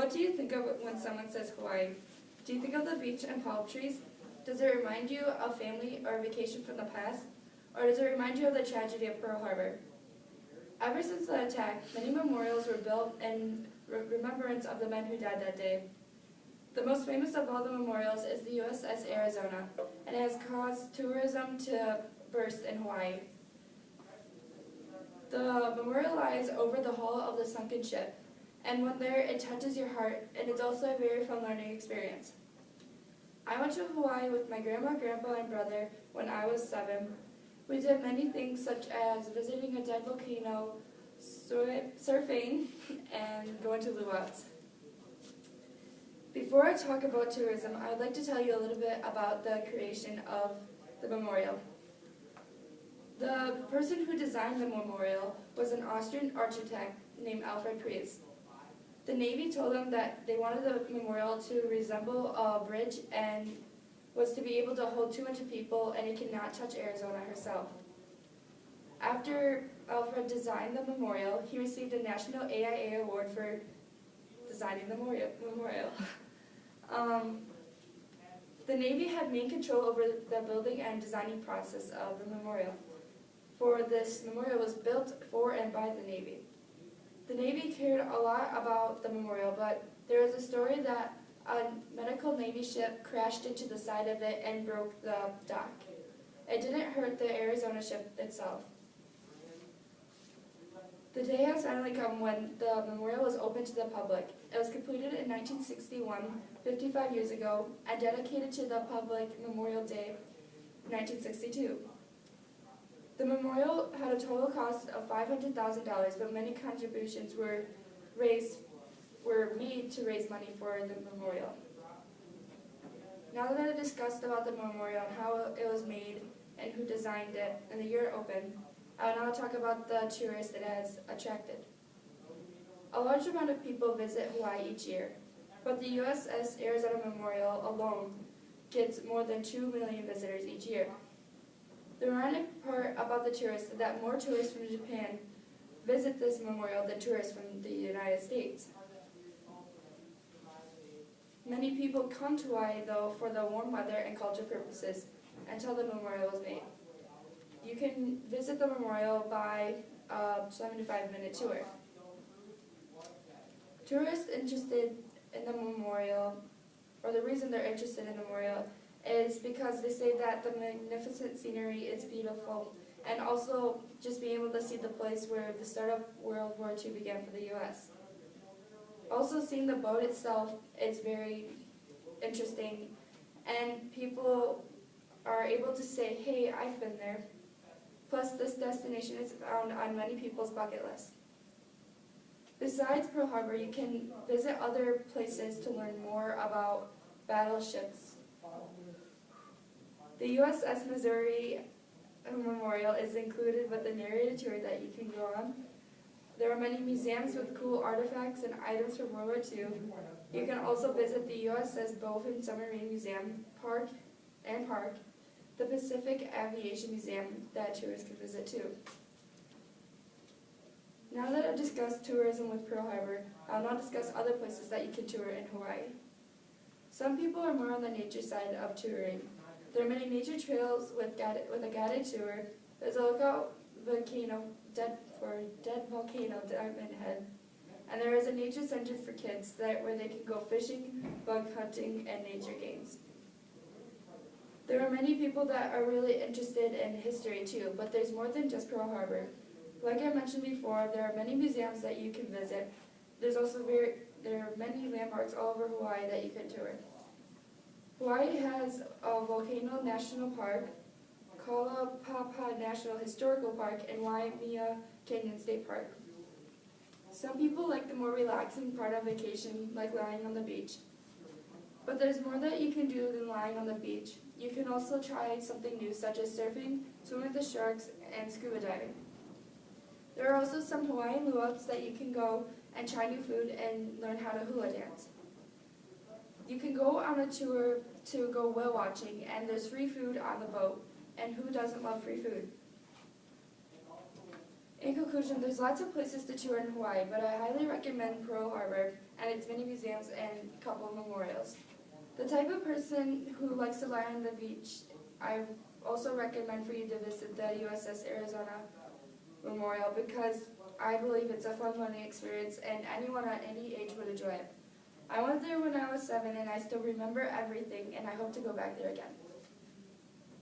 What do you think of when someone says Hawaii? Do you think of the beach and palm trees? Does it remind you of family or a vacation from the past? Or does it remind you of the tragedy of Pearl Harbor? Ever since the attack, many memorials were built in remembrance of the men who died that day. The most famous of all the memorials is the USS Arizona, and it has caused tourism to burst in Hawaii. The memorial lies over the hull of the sunken ship, and when there, it touches your heart, and it's also a very fun learning experience. I went to Hawaii with my grandma, grandpa, and brother when I was 7. We did many things such as visiting a dead volcano, surfing, and going to luau's. Before I talk about tourism, I would like to tell you a little bit about the creation of the memorial. The person who designed the memorial was an Austrian architect named Alfred Priest. The Navy told them that they wanted the memorial to resemble a bridge and was to be able to hold 200 people, and it could not touch Arizona herself. After Alfred designed the memorial, he received a National AIA award for designing the memorial. The Navy had main control over the building and designing process of the memorial. For this memorial was built for and by the Navy. The Navy cared a lot about the memorial, but there is a story that a medical Navy ship crashed into the side of it and broke the dock. It didn't hurt the Arizona ship itself. The day has finally come when the memorial was opened to the public. It was completed in 1961, 55 years ago, and dedicated to the public Memorial Day, 1962. The memorial had a total cost of $500,000, but many contributions were made to raise money for the memorial. Now that I've discussed about the memorial and how it was made and who designed it and the year it opened, I will now talk about the tourists it has attracted. A large amount of people visit Hawaii each year, but the USS Arizona Memorial alone gets more than 2 million visitors each year. The ironic part about the tourists is that more tourists from Japan visit this memorial than tourists from the United States. Many people come to Hawaii, though, for the warm weather and culture purposes until the memorial was made. You can visit the memorial by a 75-minute tour. Tourists interested in the memorial, or the reason they're interested in the memorial, is because they say that the magnificent scenery is beautiful, and also just being able to see the place where the start of World War II began for the U.S. Also, seeing the boat itself is very interesting, and people are able to say, hey, I've been there. Plus, this destination is found on many people's bucket lists. Besides Pearl Harbor, you can visit other places to learn more about battleships. The USS Missouri Memorial is included with a narrated tour that you can go on. There are many museums with cool artifacts and items from World War II. You can also visit the USS Bowfin Submarine Museum, Park, the Pacific Aviation Museum that tourists can visit too. Now that I've discussed tourism with Pearl Harbor, I'll now discuss other places that you can tour in Hawaii. Some people are more on the nature side of touring. There are many nature trails with a guided tour. There's a lookout volcano, dead volcano, Diamond Head. And there is a nature center for kids where they can go fishing, bug hunting, and nature games. There are many people that are really interested in history too, but there's more than just Pearl Harbor. Like I mentioned before, there are many museums that you can visit. There are many landmarks all over Hawaii that you can tour. Hawaii has a Volcano National Park, Kalaupapa National Historical Park, and Waimea Canyon State Park. Some people like the more relaxing part of vacation, like lying on the beach. But there's more that you can do than lying on the beach. You can also try something new, such as surfing, swimming with the sharks, and scuba diving. There are also some Hawaiian luau's that you can go and try new food and learn how to hula dance. You can go on a tour to go whale watching, and there's free food on the boat. And who doesn't love free food? In conclusion, there's lots of places to tour in Hawaii, but I highly recommend Pearl Harbor and its many museums and couple of memorials. The type of person who likes to lie on the beach, I also recommend for you to visit the USS Arizona Memorial because I believe it's a fun learning experience and anyone at any age would enjoy it. I went there when I was 7 and I still remember everything and I hope to go back there again.